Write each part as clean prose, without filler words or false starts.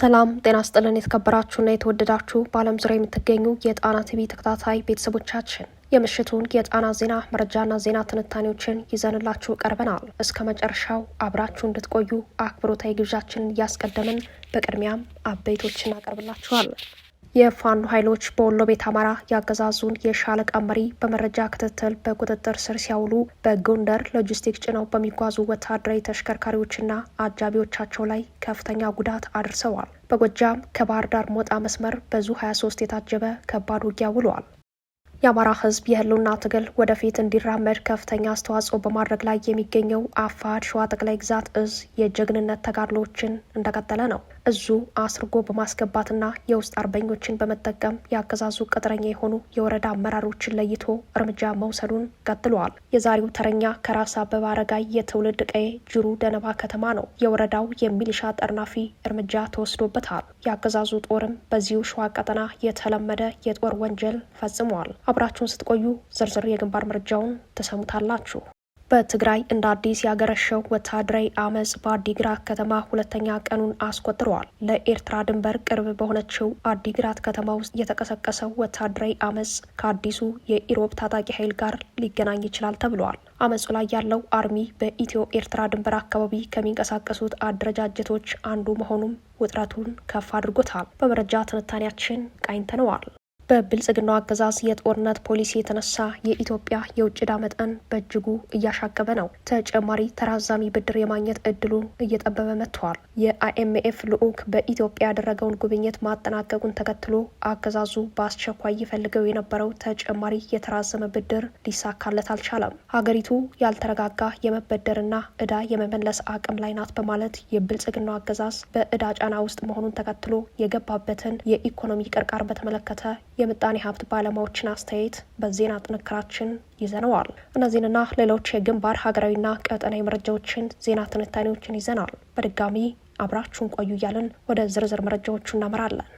ሰላም ጤና ይስጥልን የተከበራችሁና የተወደዳችሁ በዓለም ዙሪያ የምትገኙ የጣና ቲቪ ተከታታይ ቤተሰቦቻችን የምሽቱን የጣና ዜና መረጃና ዜና ትንታኔዎችን ይዘንላችሁ ቀርበናል። እስከ መጨረሻው አብራችሁ እንድትቆዩ አክብሮታዊ ግብዣችንን እያስቀደምን በቅድሚያም አበይቶችን እናቀርብላችኋለን። የፋኖ ኃይሎች በወሎ ቤት አማራ ያገዛዙን የሻለቃ መሪ በመረጃ ክትትል በቁጥጥር ስር ሲያውሉ በጎንደር ሎጂስቲክ ጭነው በሚጓዙ ወታደራዊ ተሽከርካሪዎችና አጃቢዎቻቸው ላይ ከፍተኛ ጉዳት አድርሰዋል። በጎጃም ከባህር ዳር ሞጣ መስመር በዙ 23 የታጀበ ከባድ ውጊያ ውለዋል። የአማራ ሕዝብ የህልውና ትግል ወደፊት እንዲራመድ ከፍተኛ አስተዋጽኦ በማድረግ ላይ የሚገኘው አፋሕድ ሸዋ ጠቅላይ ግዛት እዝ የጀግንነት ተጋድሎችን እንደቀጠለ ነው። እዙ አስርጎ በማስገባትና የውስጥ አርበኞችን በመጠቀም ያገዛዙ ቅጥረኛ የሆኑ የወረዳ አመራሮችን ለይቶ እርምጃ መውሰዱን ቀጥለዋል። የዛሬው ተረኛ ከራስ አበበ አረጋይ የትውልድ ቀዬ ጅሩ ደነባ ከተማ ነው። የወረዳው የሚሊሻ ጠርናፊ እርምጃ ተወስዶበታል። የአገዛዙ ጦርም በዚሁ ሸዋ ቀጠና የተለመደ የጦር ወንጀል ፈጽሟል። አብራችሁን ስትቆዩ ዝርዝር የግንባር መረጃውን ተሰሙታላችሁ። በትግራይ እንደ አዲስ ያገረሸው ወታደራዊ አመፅ በአዲግራት ከተማ ሁለተኛ ቀኑን አስቆጥረዋል። ለኤርትራ ድንበር ቅርብ በሆነችው አዲግራት ከተማ ውስጥ የተቀሰቀሰው ወታደራዊ አመፅ ከአዲሱ የኢሮብ ታጣቂ ኃይል ጋር ሊገናኝ ይችላል ተብሏል። አመፁ ላይ ያለው አርሚ በኢትዮ ኤርትራ ድንበር አካባቢ ከሚንቀሳቀሱት አደረጃጀቶች አንዱ መሆኑም ውጥረቱን ከፍ አድርጎታል። በመረጃ ትንታኔያችን ቃኝተነዋል። በብልጽግናው አገዛዝ የጦርነት ፖሊሲ የተነሳ የኢትዮጵያ የውጭ ዕዳ መጠን በእጅጉ እያሻቀበ ነው። ተጨማሪ ተራዛሚ ብድር የማግኘት እድሉን እየጠበበ መጥቷል። የአይኤምኤፍ ልዑክ በኢትዮጵያ ያደረገውን ጉብኝት ማጠናቀቁን ተከትሎ አገዛዙ በአስቸኳይ ይፈልገው የነበረው ተጨማሪ የተራዘመ ብድር ሊሳካለት አልቻለም። ሀገሪቱ ያልተረጋጋ የመበደርና ዕዳ የመመለስ አቅም ላይ ናት በማለት የብልጽግናው አገዛዝ በዕዳ ጫና ውስጥ መሆኑን ተከትሎ የገባበትን የኢኮኖሚ ቅርቃር በተመለከተ የምጣኔ ሀብት ባለሙያዎችን አስተያየት በዜና ጥንክራችን ይዘነዋል። እነዚህንና ሌሎች የግንባር ሀገራዊና ቀጠናዊ መረጃዎችን፣ ዜና ትንታኔዎችን ይዘናል። በድጋሚ አብራችሁን ቆዩ እያልን ወደ ዝርዝር መረጃዎቹ እናመራለን።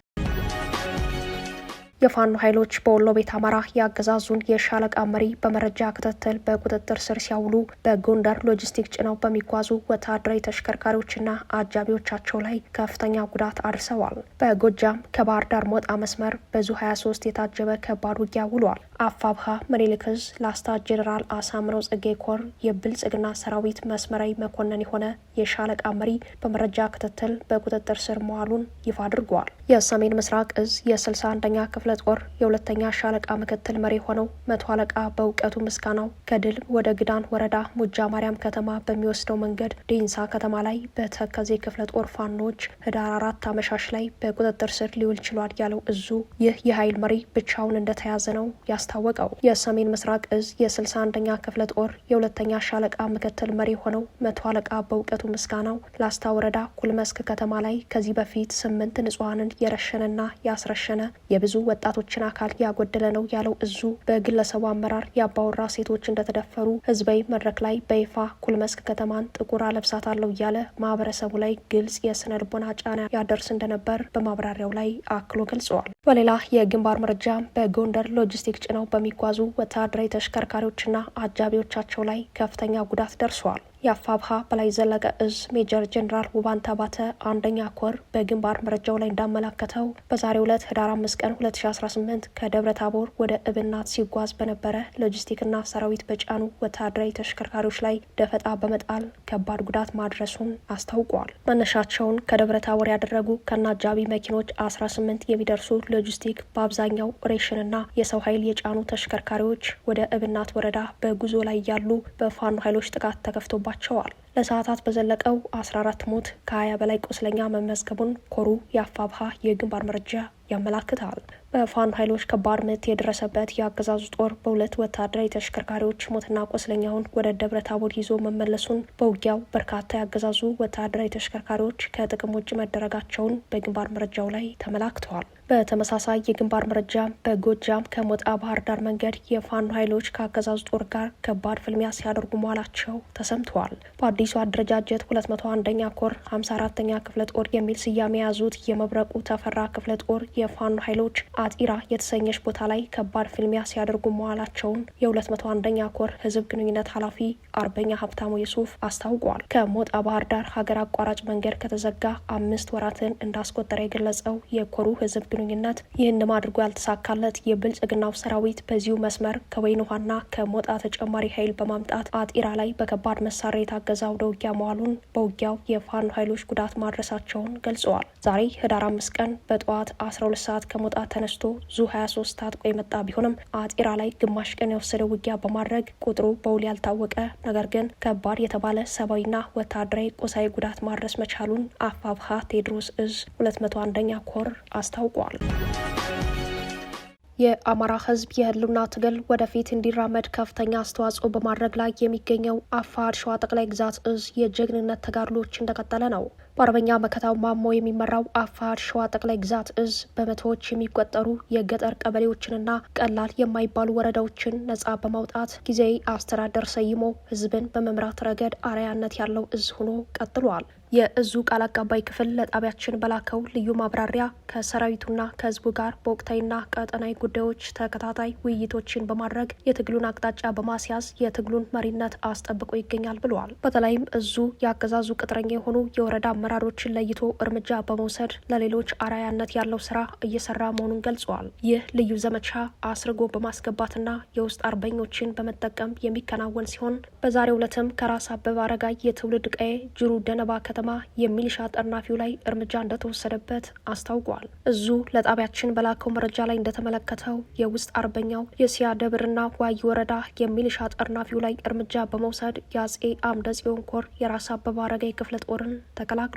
የፋኖ ኃይሎች በወሎ ቤት አማራ ያገዛዙን የሻለቃ መሪ በመረጃ ክትትል በቁጥጥር ስር ሲያውሉ በጎንደር ሎጂስቲክ ጭነው በሚጓዙ ወታደራዊ ተሽከርካሪዎችና አጃቢዎቻቸው ላይ ከፍተኛ ጉዳት አድርሰዋል። በጎጃም ከባህር ዳር ሞጣ መስመር በዙ 23 የታጀበ ከባድ ውጊያ ውሏል። አፋብሃ ምኒልክ ዕዝ ላስታ ጄኔራል አሳምነው ጽጌ ኮር የብልጽግና ሰራዊት መስመራዊ መኮንን የሆነ የሻለቃ መሪ በመረጃ ክትትል በቁጥጥር ስር መዋሉን ይፋ አድርጓል። የሰሜን ምስራቅ እዝ የ61ኛ ክፍለ ጦር የሁለተኛ ሻለቃ ምክትል መሪ ሆነው መቶ አለቃ በእውቀቱ ምስጋናው ከድል ወደ ግዳን ወረዳ ሙጃ ማርያም ከተማ በሚወስደው መንገድ ዴንሳ ከተማ ላይ በተከዜ ክፍለ ጦር ፋኖች ህዳር 4 አመሻሽ ላይ በቁጥጥር ስር ሊውል ችሏል ያለው እዙ ይህ የኃይል መሪ ብቻውን እንደተያዘ ነው ያስታወቀው። የሰሜን ምስራቅ እዝ የ61ኛ ክፍለ ጦር የሁለተኛ ሻለቃ ምክትል መሪ ሆነው መቶ አለቃ በእውቀቱ ምስጋናው ላስታ ወረዳ ኩልመስክ ከተማ ላይ ከዚህ በፊት 8 ንጹሐንን የረሸነና ያስረሸነ የብዙ ወጣቶችን አካል ያጎደለ ነው ያለው እዙ በግለሰቡ አመራር የአባወራ ሴቶች እንደተደፈሩ ህዝባዊ መድረክ ላይ በይፋ ኩልመስክ ከተማን ጥቁር አለብሳታለሁ እያለ ማህበረሰቡ ላይ ግልጽ የስነ ልቦና ጫና ያደርስ እንደነበር በማብራሪያው ላይ አክሎ ገልጸዋል። በሌላ የግንባር መረጃ በጎንደር ሎጂስቲክ ጭነው በሚጓዙ ወታደራዊ ተሽከርካሪዎችና አጃቢዎቻቸው ላይ ከፍተኛ ጉዳት ደርሷል። የአፋብሃ በላይ ዘለቀ እዝ ሜጀር ጀኔራል ውባንተ ባተ አንደኛ ኮር በግንባር መረጃው ላይ እንዳመላከተው በዛሬው ዕለት ህዳር 5 ቀን 2018 ከደብረ ታቦር ወደ እብናት ሲጓዝ በነበረ ሎጂስቲክና ሰራዊት በጫኑ ወታደራዊ ተሽከርካሪዎች ላይ ደፈጣ በመጣል ከባድ ጉዳት ማድረሱን አስታውቋል። መነሻቸውን ከደብረ ታቦር ያደረጉ ከናጃቢ መኪኖች 18 የሚደርሱ ሎጂስቲክ በአብዛኛው ሬሽንና የሰው ኃይል የጫኑ ተሽከርካሪዎች ወደ እብናት ወረዳ በጉዞ ላይ ያሉ በፋኖ ኃይሎች ጥቃት ተከፍቶባቸዋል። ለሰዓታት በዘለቀው 14 ሞት ከ20 በላይ ቁስለኛ መመዝገቡን ኮሩ የአፋብሃ የግንባር መረጃ ያመላክታል። በፋኖ ኃይሎች ከባድ ምት የደረሰበት የአገዛዙ ጦር በሁለት ወታደራዊ ተሽከርካሪዎች ሞትና ቆስለኛውን ወደ ደብረ ታቦር ይዞ መመለሱን፣ በውጊያው በርካታ ያገዛዙ ወታደራዊ ተሽከርካሪዎች ከጥቅም ውጭ መደረጋቸውን በግንባር መረጃው ላይ ተመላክተዋል። በተመሳሳይ የግንባር መረጃ በጎጃም ከሞጣ ባህር ዳር መንገድ የፋኖ ኃይሎች ከአገዛዙ ጦር ጋር ከባድ ፍልሚያ ሲያደርጉ መዋላቸው ተሰምተዋል። በአዲስ አዲሱ አደረጃጀት 201ኛ ኮር 54ኛ ክፍለ ጦር የሚል ስያሜ የያዙት የመብረቁ ተፈራ ክፍለ ጦር የፋኖ ኃይሎች አጢራ የተሰኘች ቦታ ላይ ከባድ ፍልሚያ ሲያደርጉ መዋላቸውን የ201ኛ ኮር ህዝብ ግንኙነት ኃላፊ አርበኛ ሀብታሙ የሱፍ አስታውቋል። ከሞጣ ባህር ዳር ሀገር አቋራጭ መንገድ ከተዘጋ 5 ወራትን እንዳስቆጠረ የገለጸው የኮሩ ህዝብ ግንኙነት ይህንም አድርጎ ያልተሳካለት የብልጽግናው ሰራዊት በዚሁ መስመር ከወይን ውሃና ከሞጣ ተጨማሪ ኃይል በማምጣት አጢራ ላይ በከባድ መሳሪያ የታገዘ አውደ ውጊያ መዋሉን በውጊያው የፋኖ ኃይሎች ጉዳት ማድረሳቸውን ገልጸዋል። ዛሬ ህዳር 5 ቀን በጠዋት 12 ሰዓት ከሞጣ ተነስቶ ዙ 23 ታጥቆ የመጣ ቢሆንም አጢራ ላይ ግማሽ ቀን የወሰደ ውጊያ በማድረግ ቁጥሩ በውል ያልታወቀ ነገር ግን ከባድ የተባለ ሰብአዊና ወታደራዊ ቁሳዊ ጉዳት ማድረስ መቻሉን አፋብሃ ቴዎድሮስ እዝ 201ኛ ኮር አስታውቋል። የአማራ ህዝብ የህልውና ትግል ወደፊት እንዲራመድ ከፍተኛ አስተዋጽኦ በማድረግ ላይ የሚገኘው አፋር ሸዋ ጠቅላይ ግዛት እዝ የጀግንነት ተጋድሎች እንደቀጠለ ነው። በአርበኛ መከታው ማሞ የሚመራው አፋር ሸዋ ጠቅላይ ግዛት እዝ በመቶዎች የሚቆጠሩ የገጠር ቀበሌዎችንና ቀላል የማይባሉ ወረዳዎችን ነጻ በማውጣት ጊዜያዊ አስተዳደር ሰይሞ ህዝብን በመምራት ረገድ አርአያነት ያለው እዝ ሆኖ ቀጥሏል። የእዙ ቃል አቀባይ ክፍል ለጣቢያችን በላከው ልዩ ማብራሪያ ከሰራዊቱና ከህዝቡ ጋር በወቅታዊና ቀጠናዊ ጉዳዮች ተከታታይ ውይይቶችን በማድረግ የትግሉን አቅጣጫ በማስያዝ የትግሉን መሪነት አስጠብቆ ይገኛል ብለዋል። በተለይም እዙ የአገዛዙ ቅጥረኛ የሆኑ የወረዳ አመራሮችን ለይቶ እርምጃ በመውሰድ ለሌሎች አርአያነት ያለው ስራ እየሰራ መሆኑን ገልጸዋል። ይህ ልዩ ዘመቻ አስርጎ በማስገባትና የውስጥ አርበኞችን በመጠቀም የሚከናወን ሲሆን በዛሬው ዕለትም ከራስ አበበ አረጋይ የትውልድ ቀዬ ጅሩ ደነባ ከተማ የሚሊሻ ጠርናፊው ላይ እርምጃ እንደተወሰደበት አስታውቋል። እዙ ለጣቢያችን በላከው መረጃ ላይ እንደተመለከተው የውስጥ አርበኛው የሲያ ደብርና ዋይ ወረዳ የሚሊሻ ጠርናፊው ላይ እርምጃ በመውሰድ የአጼ አምደ ጽዮን ኮር የራስ አበበ አረጋይ ክፍለ ጦርን ተቀላቅለዋል።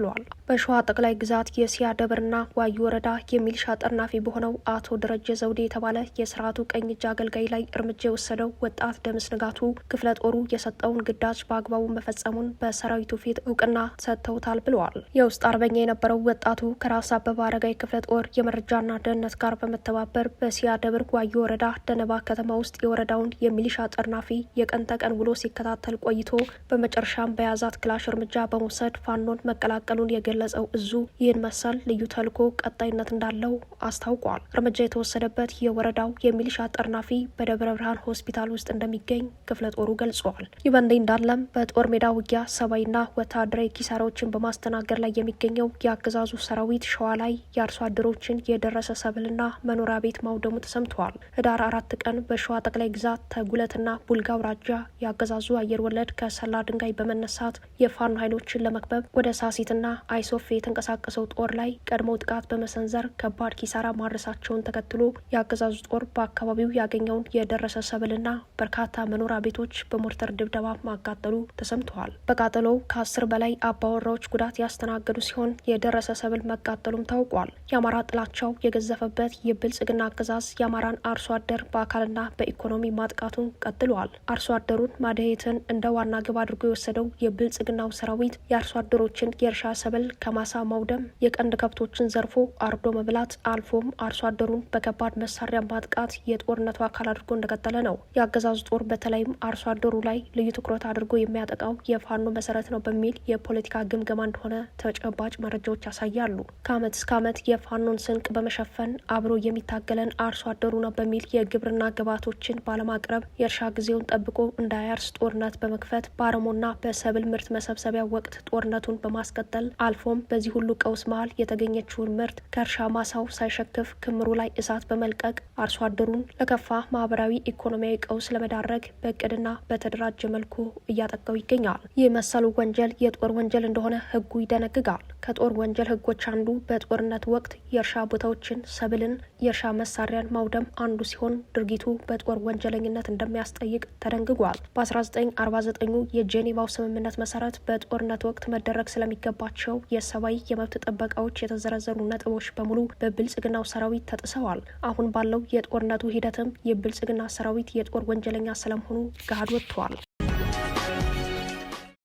በሸዋ ጠቅላይ ግዛት የሲያ ደብርና ዋይ ወረዳ የሚሊሻ ጠርናፊ በሆነው አቶ ደረጀ ዘውዴ የተባለ የስርዓቱ ቀኝ እጅ አገልጋይ ላይ እርምጃ የወሰደው ወጣት ደምስ ንጋቱ ክፍለ ጦሩ የሰጠውን ግዳጅ በአግባቡ መፈጸሙን በሰራዊቱ ፊት እውቅና ሰጥተውታል ብለዋል። የውስጥ አርበኛ የነበረው ወጣቱ ከራስ አበበ አረጋይ ክፍለ ጦር የመረጃና ደህንነት ጋር በመተባበር በሲያ ደብር ዋይ ወረዳ ደነባ ከተማ ውስጥ የወረዳውን የሚሊሻ ጠርናፊ የቀን ተቀን ውሎ ሲከታተል ቆይቶ በመጨረሻም በያዛት ክላሽ እርምጃ በመውሰድ ፋኖን መቀላቀሉን የገለጸው እዙ ይህን መሰል ልዩ ተልዕኮ ቀጣይነት እንዳለው አስታውቋል። እርምጃ የተወሰደበት የወረዳው የሚሊሻ ጠርናፊ በደብረ ብርሃን ሆስፒታል ውስጥ እንደሚገኝ ክፍለ ጦሩ ገልጿል። ይህ በእንዲህ እንዳለም በጦር ሜዳ ውጊያ ሰብአዊና ወታደራዊ ኪሳራዎችን በማስተናገድ ላይ የሚገኘው የአገዛዙ ሰራዊት ሸዋ ላይ የአርሶ አደሮችን የደረሰ ሰብልና መኖሪያ ቤት ማውደሙ ተሰምተዋል። ህዳር 4 ቀን በሸዋ ጠቅላይ ግዛት ተጉለትና ቡልጋ አውራጃ የአገዛዙ አየር ወለድ ከሰላ ድንጋይ በመነሳት የፋኖ ኃይሎችን ለመክበብ ወደ ሳሲትና አይሶፍ የተንቀሳቀሰው ጦር ላይ ቀድሞ ጥቃት በመሰንዘር ከባድ ኪሳራ ማድረሳቸውን ተከትሎ የአገዛዙ ጦር በአካባቢው ያገኘውን የደረሰ ሰብልና በርካታ መኖሪያ ቤቶች በሞርተር ድብደባ ማቃጠሉ ተሰምተዋል። በቃጠሎው ከ10 በላይ አባወራዎች ጉዳት ያስተናገዱ ሲሆን የደረሰ ሰብል መቃጠሉም ታውቋል። የአማራ ጥላቻው የገዘፈበት የብልጽግና አገዛዝ የአማራን አርሶ አደር በአካልና በኢኮኖሚ ማጥቃቱን ቀጥሏል። አርሶ አደሩን ማደሄትን እንደ ዋና ግብ አድርጎ የወሰደው የብልጽግናው ሰራዊት የአርሶ አደሮችን የእርሻ ሰብል ከማሳ ማውደም፣ የቀንድ ከብቶችን ዘርፎ አርዶ መብላት አልፎም አርሶ አደሩን በከባድ መሳሪያ ማጥቃት የጦርነቱ አካል አድርጎ እንደቀጠለ ነው። የአገዛዙ ጦር በተለይም አርሶ አደሩ ላይ ልዩ ትኩረት አድርጎ የሚያጠቃው የፋኖ መሰረት ነው በሚል የፖለቲካ ግምገማ እንደሆነ ተጨባጭ መረጃዎች ያሳያሉ። ከአመት እስከ አመት የፋኖን ስንቅ በመሸፈን አብሮ የሚታገለን አርሶ አደሩ ነው በሚል የግብርና ግብዓቶችን ባለማቅረብ የእርሻ ጊዜውን ጠብቆ እንዳያርስ ጦርነት በመክፈት በአረሞና በሰብል ምርት መሰብሰቢያ ወቅት ጦርነቱን በማስቀጠል አልፎም በዚህ ሁሉ ቀውስ መሀል የተገኘችውን ምርት ከእርሻ ማሳው ሳይሸክፍ ክምሩ ላይ እሳት በመልቀቅ አርሶ አደሩን ለከፋ ማህበራዊ ኢኮኖሚያዊ ቀውስ ለመዳረግ በእቅድና በተደራጀ መልኩ እያጠቀው ይገኛል። ይህ መሰሉ ወንጀል የጦር ወንጀል እንደሆነ ህጉ ይደነግጋል። ከጦር ወንጀል ህጎች አንዱ በጦርነት ወቅት የእርሻ ቦታዎችን፣ ሰብልን፣ የእርሻ መሳሪያን ማውደም አንዱ ሲሆን ድርጊቱ በጦር ወንጀለኝነት እንደሚያስጠይቅ ተደንግጓል። በ1949 የጄኔቫው ስምምነት መሰረት በጦርነት ወቅት መደረግ ስለሚገባቸው የሰብአዊ የመብት ጥበቃዎች የተዘረዘሩ ነጥቦች በሙሉ በብልጽግናው ሰራዊት ተጥሰዋል። አሁን ባለው የጦርነቱ ሂደትም የብልጽግና ሰራዊት የጦር ወንጀለኛ ስለመሆኑ ገሃድ ወጥቷል።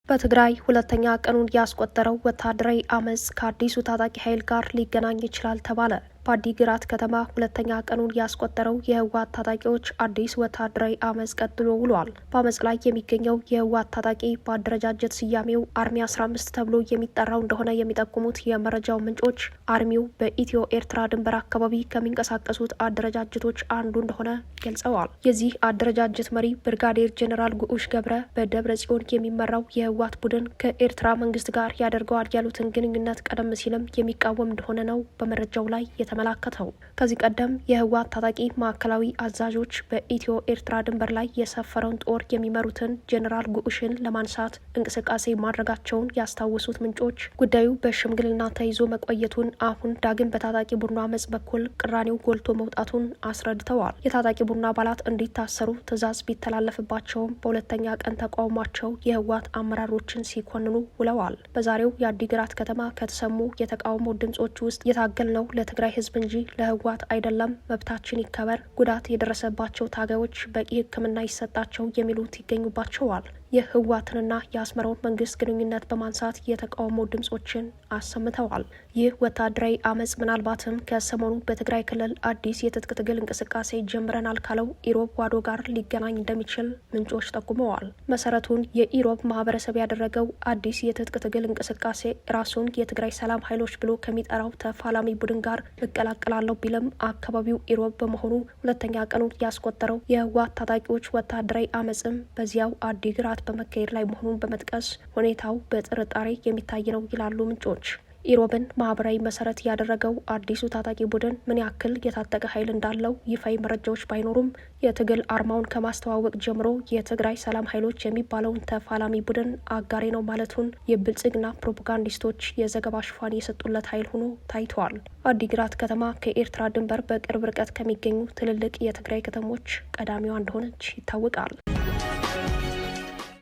በትግራይ ሁለተኛ ቀኑን ያስቆጠረው ወታደራዊ አመጽ ከአዲሱ ታጣቂ ኃይል ጋር ሊገናኝ ይችላል ተባለ። በአዲግራት ከተማ ሁለተኛ ቀኑን ያስቆጠረው የህወሓት ታጣቂዎች አዲስ ወታደራዊ አመጽ ቀጥሎ ውሏል። በአመጽ ላይ የሚገኘው የህወሓት ታጣቂ በአደረጃጀት ስያሜው አርሚ 15 ተብሎ የሚጠራው እንደሆነ የሚጠቁሙት የመረጃው ምንጮች አርሚው በኢትዮ ኤርትራ ድንበር አካባቢ ከሚንቀሳቀሱት አደረጃጀቶች አንዱ እንደሆነ ገልጸዋል። የዚህ አደረጃጀት መሪ ብርጋዴር ጄኔራል ጉዑሽ ገብረ በደብረ ጽዮን የሚመራው የህወሓት ቡድን ከኤርትራ መንግስት ጋር ያደርገዋል ያሉትን ግንኙነት ቀደም ሲልም የሚቃወም እንደሆነ ነው በመረጃው ላይ የተመላከተው። ከዚህ ቀደም የህወሓት ታጣቂ ማዕከላዊ አዛዦች በኢትዮ ኤርትራ ድንበር ላይ የሰፈረውን ጦር የሚመሩትን ጄኔራል ጉዑሽን ለማንሳት እንቅስቃሴ ማድረጋቸውን ያስታወሱት ምንጮች ጉዳዩ በሽምግልና ተይዞ መቆየቱን አሁን ዳግም በታጣቂ ቡድኑ አመጽ በኩል ቅራኔው ጎልቶ መውጣቱን አስረድተዋል። የታጣቂ ቡድኑ አባላት እንዲታሰሩ ትዕዛዝ ቢተላለፍባቸውም በሁለተኛ ቀን ተቃውሟቸው የህወሓት አመራሮችን ሲኮንኑ ውለዋል። በዛሬው የአዲግራት ከተማ ከተሰሙ የተቃውሞ ድምጾች ውስጥ የታገልነው ለትግራይ ህዝብ እንጂ ለህወሓት አይደለም፣ መብታችን ይከበር፣ ጉዳት የደረሰባቸው ታጋዮች በቂ ሕክምና ይሰጣቸው የሚሉት ይገኙባቸዋል። የህወሓትንና የአስመራውን መንግስት ግንኙነት በማንሳት የተቃውሞ ድምጾችን አሰምተዋል። ይህ ወታደራዊ አመጽ ምናልባትም ከሰሞኑ በትግራይ ክልል አዲስ የትጥቅ ትግል እንቅስቃሴ ጀምረናል ካለው ኢሮብ ዋዶ ጋር ሊገናኝ እንደሚችል ምንጮች ጠቁመዋል። መሰረቱን የኢሮብ ማህበረሰብ ያደረገው አዲስ የትጥቅ ትግል እንቅስቃሴ ራሱን የትግራይ ሰላም ኃይሎች ብሎ ከሚጠራው ተፋላሚ ቡድን ጋር እቀላቀላለሁ ቢልም አካባቢው ኢሮብ በመሆኑ ሁለተኛ ቀኑን ያስቆጠረው የህወሓት ታጣቂዎች ወታደራዊ አመጽም በዚያው አዲግራት በመካሄድ ላይ መሆኑን በመጥቀስ ሁኔታው በጥርጣሬ የሚታይ ነው ይላሉ ምንጮች። ኢሮብን ማህበራዊ መሰረት ያደረገው አዲሱ ታጣቂ ቡድን ምን ያክል የታጠቀ ኃይል እንዳለው ይፋዊ መረጃዎች ባይኖሩም የትግል አርማውን ከማስተዋወቅ ጀምሮ የትግራይ ሰላም ኃይሎች የሚባለውን ተፋላሚ ቡድን አጋሬ ነው ማለቱን የብልጽግና ፕሮፓጋንዲስቶች የዘገባ ሽፋን የሰጡለት ኃይል ሆኖ ታይቷል። አዲግራት ከተማ ከኤርትራ ድንበር በቅርብ ርቀት ከሚገኙ ትልልቅ የትግራይ ከተሞች ቀዳሚዋ እንደሆነች ይታወቃል።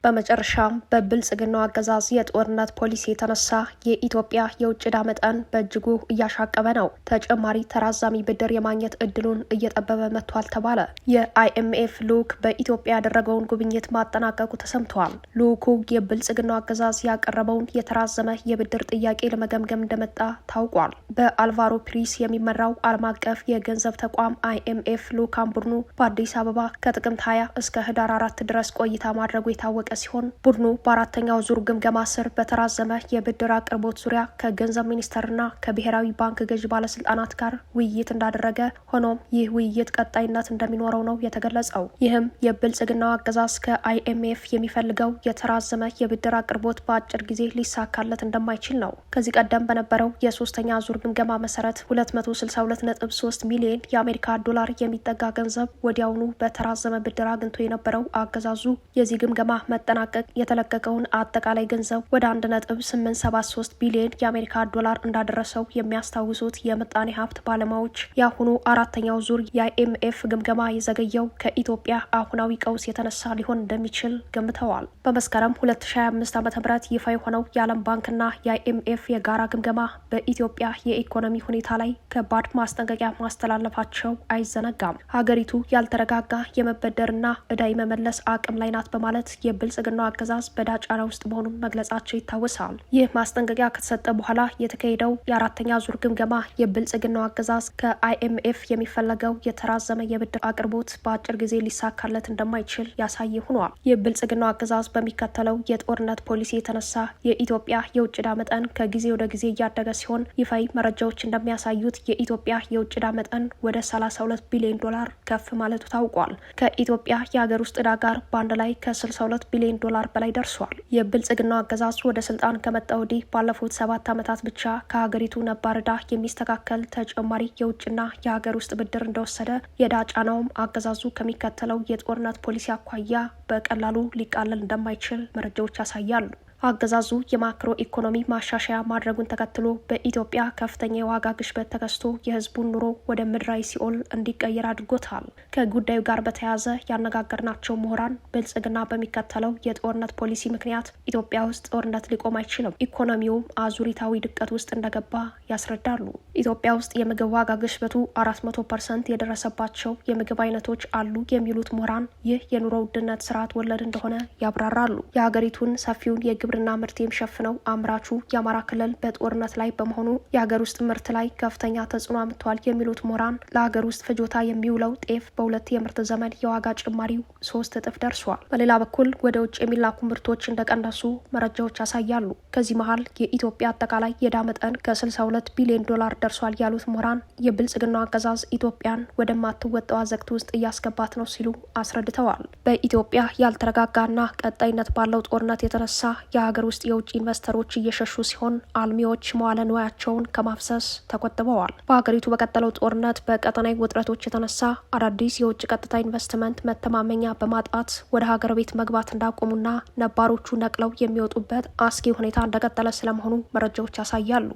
በመጨረሻም በብልጽግናው አገዛዝ የጦርነት ፖሊሲ የተነሳ የኢትዮጵያ የውጭ ዕዳ መጠን በእጅጉ እያሻቀበ ነው። ተጨማሪ ተራዛሚ ብድር የማግኘት እድሉን እየጠበበ መጥቷል ተባለ። የአይኤምኤፍ ልዑክ በኢትዮጵያ ያደረገውን ጉብኝት ማጠናቀቁ ተሰምቷል። ልዑኩ የብልጽግናው አገዛዝ ያቀረበውን የተራዘመ የብድር ጥያቄ ለመገምገም እንደመጣ ታውቋል። በአልቫሮ ፕሪስ የሚመራው ዓለም አቀፍ የገንዘብ ተቋም አይኤምኤፍ ልዑካን ቡድኑ በአዲስ አበባ ከጥቅምት 20 እስከ ህዳር 4 ድረስ ቆይታ ማድረጉ የታወቀ ሲሆን ቡድኑ በአራተኛው ዙር ግምገማ ስር በተራዘመ የብድር አቅርቦት ዙሪያ ከገንዘብ ሚኒስቴርና ከብሔራዊ ባንክ ገዢ ባለስልጣናት ጋር ውይይት እንዳደረገ፣ ሆኖም ይህ ውይይት ቀጣይነት እንደሚኖረው ነው የተገለጸው። ይህም የብልጽግናው አገዛዝ ከአይኤምኤፍ የሚፈልገው የተራዘመ የብድር አቅርቦት በአጭር ጊዜ ሊሳካለት እንደማይችል ነው። ከዚህ ቀደም በነበረው የሶስተኛ ዙር ግምገማ መሰረት 262.3 ሚሊዮን የአሜሪካ ዶላር የሚጠጋ ገንዘብ ወዲያውኑ በተራዘመ ብድር አግኝቶ የነበረው አገዛዙ የዚህ ግምገማ መጠናቀቅ የተለቀቀውን አጠቃላይ ገንዘብ ወደ 1.873 ቢሊዮን የአሜሪካ ዶላር እንዳደረሰው የሚያስታውሱት የምጣኔ ሀብት ባለሙያዎች የአሁኑ አራተኛው ዙር የአይኤምኤፍ ግምገማ የዘገየው ከኢትዮጵያ አሁናዊ ቀውስ የተነሳ ሊሆን እንደሚችል ገምተዋል። በመስከረም 2025 ዓ.ም ይፋ የሆነው የዓለም ባንክና የአይኤምኤፍ የጋራ ግምገማ በኢትዮጵያ የኢኮኖሚ ሁኔታ ላይ ከባድ ማስጠንቀቂያ ማስተላለፋቸው አይዘነጋም። ሀገሪቱ ያልተረጋጋ የመበደርና ዕዳ የመመለስ አቅም ላይ ናት በማለት የብልጽግናው አገዛዝ በዕዳ ጫና ውስጥ መሆኑን መግለጻቸው ይታወሳል። ይህ ማስጠንቀቂያ ከተሰጠ በኋላ የተካሄደው የአራተኛ ዙር ግምገማ የብልጽግናው አገዛዝ ከአይኤምኤፍ የሚፈለገው የተራዘመ የብድር አቅርቦት በአጭር ጊዜ ሊሳካለት እንደማይችል ያሳየ ሆኗል። የብልጽግናው አገዛዝ በሚከተለው የጦርነት ፖሊሲ የተነሳ የኢትዮጵያ የውጭ ዕዳ መጠን ከጊዜ ወደ ጊዜ እያደገ ሲሆን ይፋዊ መረጃዎች እንደሚያሳዩት የኢትዮጵያ የውጭ ዕዳ መጠን ወደ 32 ቢሊዮን ዶላር ከፍ ማለቱ ታውቋል። ከኢትዮጵያ የሀገር ውስጥ ዕዳ ጋር በአንድ ላይ ከ62 ቢሊዮን ዶላር በላይ ደርሷል። የብልጽግናው አገዛዝ ወደ ስልጣን ከመጣ ወዲህ ባለፉት 7 ዓመታት ብቻ ከሀገሪቱ ነባር ዕዳ የሚስተካከል ተጨማሪ የውጭና የሀገር ውስጥ ብድር እንደወሰደ፣ የዕዳ ጫናውም አገዛዙ ከሚከተለው የጦርነት ፖሊሲ አኳያ በቀላሉ ሊቃለል እንደማይችል መረጃዎች ያሳያሉ። አገዛዙ የማክሮ ኢኮኖሚ ማሻሻያ ማድረጉን ተከትሎ በኢትዮጵያ ከፍተኛ የዋጋ ግሽበት ተከስቶ የሕዝቡን ኑሮ ወደ ምድራዊ ሲኦል እንዲቀየር አድርጎታል። ከጉዳዩ ጋር በተያያዘ ያነጋገርናቸው ምሁራን ብልጽግና በሚከተለው የጦርነት ፖሊሲ ምክንያት ኢትዮጵያ ውስጥ ጦርነት ሊቆም አይችልም፣ ኢኮኖሚውም አዙሪታዊ ድቀት ውስጥ እንደገባ ያስረዳሉ። ኢትዮጵያ ውስጥ የምግብ ዋጋ ግሽበቱ 400% የደረሰባቸው የምግብ አይነቶች አሉ የሚሉት ምሁራን ይህ የኑሮ ውድነት ስርዓት ወለድ እንደሆነ ያብራራሉ። የሀገሪቱን ሰፊውን የግብር የግብርና ምርት የሚሸፍነው አምራቹ የአማራ ክልል በጦርነት ላይ በመሆኑ የሀገር ውስጥ ምርት ላይ ከፍተኛ ተጽዕኖ አምጥቷል የሚሉት ምሁራን ለሀገር ውስጥ ፍጆታ የሚውለው ጤፍ በሁለት የምርት ዘመን የዋጋ ጭማሪው 3 እጥፍ ደርሷል። በሌላ በኩል ወደ ውጭ የሚላኩ ምርቶች እንደቀነሱ መረጃዎች ያሳያሉ። ከዚህ መሀል የኢትዮጵያ አጠቃላይ የዕዳ መጠን ከ62 ቢሊዮን ዶላር ደርሷል ያሉት ምሁራን የብልጽግናው አገዛዝ ኢትዮጵያን ወደማትወጣው አዘቅት ውስጥ እያስገባት ነው ሲሉ አስረድተዋል። በኢትዮጵያ ያልተረጋጋና ቀጣይነት ባለው ጦርነት የተነሳ የሀገር ውስጥ የውጭ ኢንቨስተሮች እየሸሹ ሲሆን አልሚዎች መዋለ ንዋያቸውን ከማፍሰስ ተቆጥበዋል። በሀገሪቱ በቀጠለው ጦርነት በቀጠናዊ ውጥረቶች የተነሳ አዳዲስ የውጭ ቀጥታ ኢንቨስትመንት መተማመኛ በማጣት ወደ ሀገር ቤት መግባት እንዳቆሙና ነባሮቹ ነቅለው የሚወጡበት አስጊ ሁኔታ እንደቀጠለ ስለመሆኑ መረጃዎች ያሳያሉ።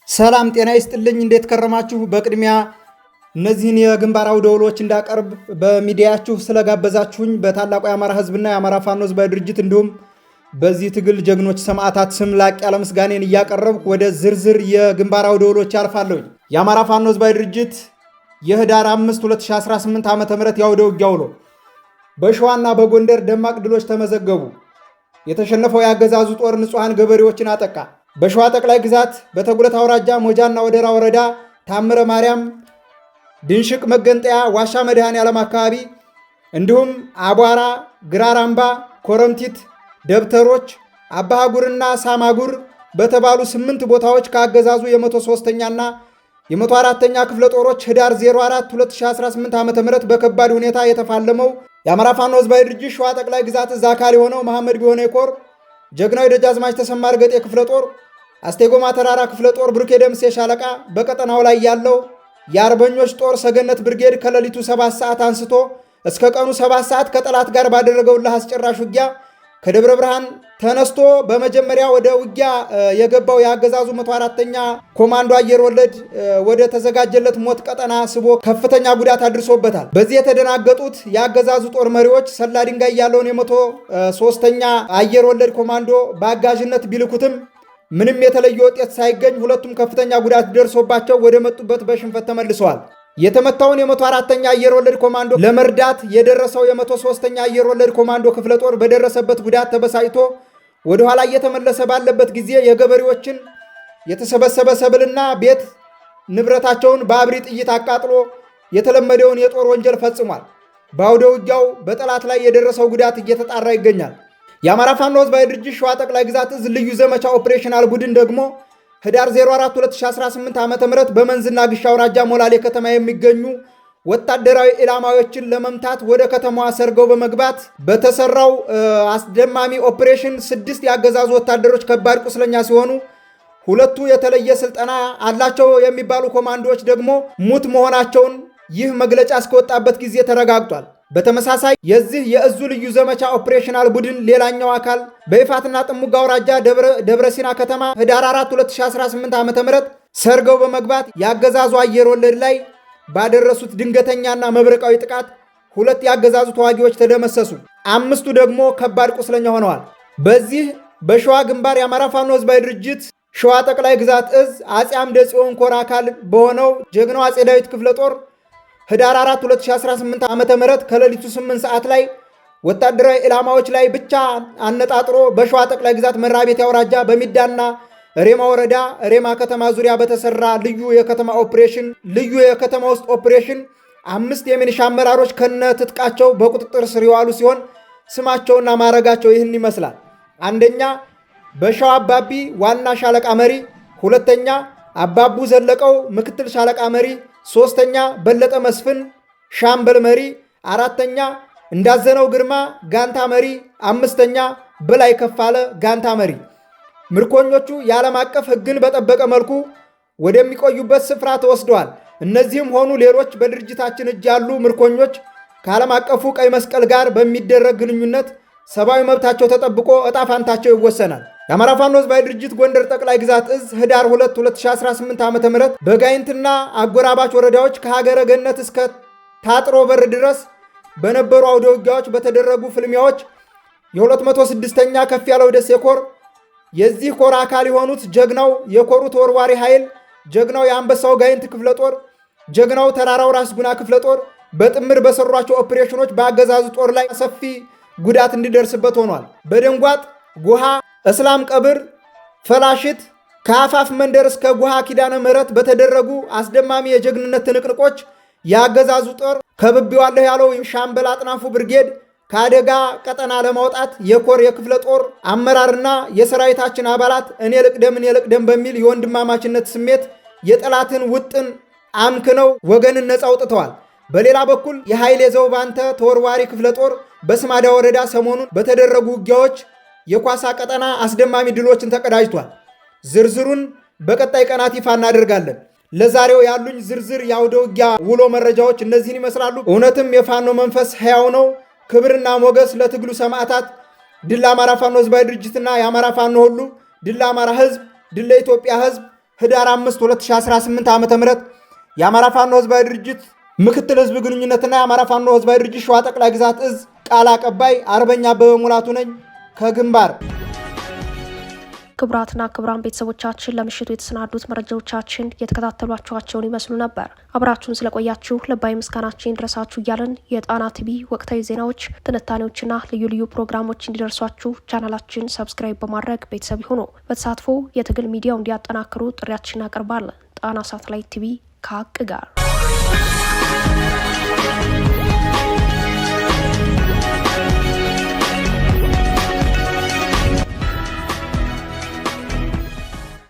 ሰላም ጤና ይስጥልኝ። እንዴት ከረማችሁ? በቅድሚያ እነዚህን የግንባር አውደ ውሎች እንዳቀርብ በሚዲያችሁ ስለጋበዛችሁኝ በታላቁ የአማራ ሕዝብና የአማራ ፋኖ ሕዝባዊ ድርጅት እንዲሁም በዚህ ትግል ጀግኖች ሰማዕታት ስም ላቅ ያለ ምስጋኔን እያቀረብኩ ወደ ዝርዝር የግንባር አውደ ውሎች አልፋለሁኝ። የአማራ ፋኖ ሕዝባዊ ድርጅት የህዳር 5 2018 ዓ.ም የአውደ ውጊያ ውሎ በሸዋና በጎንደር ደማቅ ድሎች ተመዘገቡ። የተሸነፈው የአገዛዙ ጦር ንጹሐን ገበሬዎችን አጠቃ። በሸዋ ጠቅላይ ግዛት በተጉለት አውራጃ ሞጃና ወደራ ወረዳ ታምረ ማርያም ድንሽቅ መገንጠያ ዋሻ መድኃኔዓለም አካባቢ እንዲሁም አቧራ፣ ግራራምባ፣ ኮረምቲት፣ ደብተሮች፣ አባሃጉርና ሳማጉር በተባሉ 8 ቦታዎች ከአገዛዙ የ103ኛና የ104ኛ ክፍለ ጦሮች ህዳር 04 2018 ዓ.ም በከባድ ሁኔታ የተፋለመው የአማራ ፋኖ ሕዝባዊ ድርጅት ሸዋ ጠቅላይ ግዛት እዝ አካል የሆነው መሐመድ ቢሆነ ኮር ጀግናው ደጃዝማች ተሰማ እርገጤ ክፍለ ጦር አስቴጎማ ተራራ ክፍለ ጦር ብሩኬ ደምሴ ሻለቃ በቀጠናው ላይ ያለው የአርበኞች ጦር ሰገነት ብርጌድ ከሌሊቱ 7 ሰዓት አንስቶ እስከ ቀኑ 7 ሰዓት ከጠላት ጋር ባደረገው አስጨራሽ ውጊያ ከደብረ ብርሃን ተነስቶ በመጀመሪያ ወደ ውጊያ የገባው የአገዛዙ 104ኛ ኮማንዶ አየር ወለድ ወደ ተዘጋጀለት ሞት ቀጠና ስቦ ከፍተኛ ጉዳት አድርሶበታል። በዚህ የተደናገጡት የአገዛዙ ጦር መሪዎች ሰላ ድንጋይ ያለውን የ103ኛ አየር ወለድ ኮማንዶ በአጋዥነት ቢልኩትም ምንም የተለየ ውጤት ሳይገኝ ሁለቱም ከፍተኛ ጉዳት ደርሶባቸው ወደ መጡበት በሽንፈት ተመልሰዋል። የተመታውን የ104ኛ አየር ወለድ ኮማንዶ ለመርዳት የደረሰው የ103ኛ አየር ወለድ ኮማንዶ ክፍለ ጦር በደረሰበት ጉዳት ተበሳጭቶ ወደ ኋላ እየተመለሰ ባለበት ጊዜ የገበሬዎችን የተሰበሰበ ሰብልና ቤት ንብረታቸውን በአብሪ ጥይት አቃጥሎ የተለመደውን የጦር ወንጀል ፈጽሟል። በአውደ ውጊያው በጠላት ላይ የደረሰው ጉዳት እየተጣራ ይገኛል። የአማራ ፋኖ ሕዝባዊ ድርጅት ሸዋ ጠቅላይ ግዛት እዝ ልዩ ዘመቻ ኦፕሬሽናል ቡድን ደግሞ ህዳር 04 2018 ዓ.ም በመንዝና ግሻ አውራጃ ሞላሌ ከተማ የሚገኙ ወታደራዊ ኢላማዎችን ለመምታት ወደ ከተማዋ ሰርገው በመግባት በተሰራው አስደማሚ ኦፕሬሽን 6 የአገዛዙ ወታደሮች ከባድ ቁስለኛ ሲሆኑ 2 የተለየ ስልጠና አላቸው የሚባሉ ኮማንዶዎች ደግሞ ሙት መሆናቸውን ይህ መግለጫ እስከወጣበት ጊዜ ተረጋግጧል። በተመሳሳይ የዚህ የእዙ ልዩ ዘመቻ ኦፕሬሽናል ቡድን ሌላኛው አካል በይፋትና ጥሙጋ አውራጃ ደብረ ሲና ከተማ ህዳር 4 2018 ዓ.ም ሰርገው በመግባት የአገዛዙ አየር ወለድ ላይ ባደረሱት ድንገተኛና መብረቃዊ ጥቃት 2 የአገዛዙ ተዋጊዎች ተደመሰሱ፣ 5ቱ ደግሞ ከባድ ቁስለኛ ሆነዋል። በዚህ በሸዋ ግንባር የአማራ ፋኖ ሕዝባዊ ድርጅት ሸዋ ጠቅላይ ግዛት እዝ አጼ አምደ ጽዮን ኮር አካል በሆነው ጀግናው አጼ ዳዊት ክፍለ ጦር ህዳር 4 2018 ዓ.ም ከሌሊቱ 8 ሰዓት ላይ ወታደራዊ ኢላማዎች ላይ ብቻ አነጣጥሮ በሸዋ ጠቅላይ ግዛት መራቤቴ አውራጃ በሚዳና ሬማ ወረዳ ሬማ ከተማ ዙሪያ በተሰራ ልዩ የከተማ ውስጥ ኦፕሬሽን 5 የሚኒሻ አመራሮች ከነ ትጥቃቸው በቁጥጥር ስር የዋሉ ሲሆን ስማቸውና ማዕረጋቸው ይህን ይመስላል። አንደኛ በሸዋ አባቢ ዋና ሻለቃ መሪ፣ ሁለተኛ አባቡ ዘለቀው ምክትል ሻለቃ መሪ፣ ሶስተኛ በለጠ መስፍን ሻምበል መሪ፣ አራተኛ እንዳዘነው ግርማ ጋንታ መሪ፣ አምስተኛ በላይ ከፋለ ጋንታ መሪ። ምርኮኞቹ የዓለም አቀፍ ሕግን በጠበቀ መልኩ ወደሚቆዩበት ስፍራ ተወስደዋል። እነዚህም ሆኑ ሌሎች በድርጅታችን እጅ ያሉ ምርኮኞች ከዓለም አቀፉ ቀይ መስቀል ጋር በሚደረግ ግንኙነት ሰብአዊ መብታቸው ተጠብቆ ዕጣ ፋንታቸው ይወሰናል። የአማራ ፋኖ ሕዝባዊ ድርጅት ጎንደር ጠቅላይ ግዛት እዝ ህዳር 2 2018 ዓ.ም በጋይንትና አጎራባች ወረዳዎች ከሀገረ ገነት እስከ ታጥሮ በር ድረስ በነበሩ አውደ ውጊያዎች በተደረጉ ፍልሚያዎች የ206ኛ ከፍ ያለው ደሴ ኮር የዚህ ኮር አካል የሆኑት ጀግናው የኮሩ ተወርዋሪ ኃይል፣ ጀግናው የአንበሳው ጋይንት ክፍለ ጦር፣ ጀግናው ተራራው ራስ ጉና ክፍለ ጦር በጥምር በሰሯቸው ኦፕሬሽኖች በአገዛዙ ጦር ላይ ሰፊ ጉዳት እንዲደርስበት ሆኗል። በደንጓጥ ጉሃ፣ እስላም ቀብር፣ ፈላሽት ከአፋፍ መንደር እስከ ጉሃ ኪዳነ ምህረት በተደረጉ አስደማሚ የጀግንነት ትንቅንቆች የአገዛዙ ጦር ከብቤዋለሁ ያለው ሻምበል አጥናፉ ብርጌድ ከአደጋ ቀጠና ለማውጣት የኮር የክፍለ ጦር አመራርና የሰራዊታችን አባላት እኔ ልቅደም በሚል የወንድማማችነት ስሜት የጠላትን ውጥን አምክነው ወገንን ነፃ አውጥተዋል። በሌላ በኩል የኃይሌ ዘውባንተ ተወርዋሪ ክፍለ ጦር በስማዳ ወረዳ ሰሞኑን በተደረጉ ውጊያዎች የኳሳ ቀጠና አስደማሚ ድሎችን ተቀዳጅቷል። ዝርዝሩን በቀጣይ ቀናት ይፋ እናደርጋለን። ለዛሬው ያሉኝ ዝርዝር የአውደ ውጊያ ውሎ መረጃዎች እነዚህን ይመስላሉ። እውነትም የፋኖ መንፈስ ሕያው ነው። ክብርና ሞገስ ለትግሉ ሰማዕታት። ድል ለአማራ ፋኖ ህዝባዊ ድርጅትና የአማራ ፋኖ ሁሉ። ድል ለአማራ ህዝብ፣ ድል ለኢትዮጵያ ህዝብ። ህዳር 5 2018 ዓ.ም የአማራ ፋኖ ህዝባዊ ድርጅት ምክትል ህዝብ ግንኙነትና የአማራ ፋኖ ህዝባዊ ድርጅት ሸዋ ጠቅላይ ግዛት እዝ ቃል አቀባይ አርበኛ አበበ ሙላቱ ነኝ ከግንባር። ክቡራትና ክቡራን ቤተሰቦቻችን ለምሽቱ የተሰናዱት መረጃዎቻችን የተከታተሏችኋቸውን ይመስሉ ነበር። አብራችሁን ስለቆያችሁ ልባዊ ምስጋናችን ድረሳችሁ እያለን የጣና ቲቪ ወቅታዊ ዜናዎች፣ ትንታኔዎችና ልዩ ልዩ ፕሮግራሞች እንዲደርሷችሁ ቻናላችን ሰብስክራይብ በማድረግ ቤተሰብ ይሁኑ። በተሳትፎ የትግል ሚዲያው እንዲያጠናክሩ ጥሪያችን እናቀርባለን። ጣና ሳተላይት ቲቪ ከሀቅ ጋር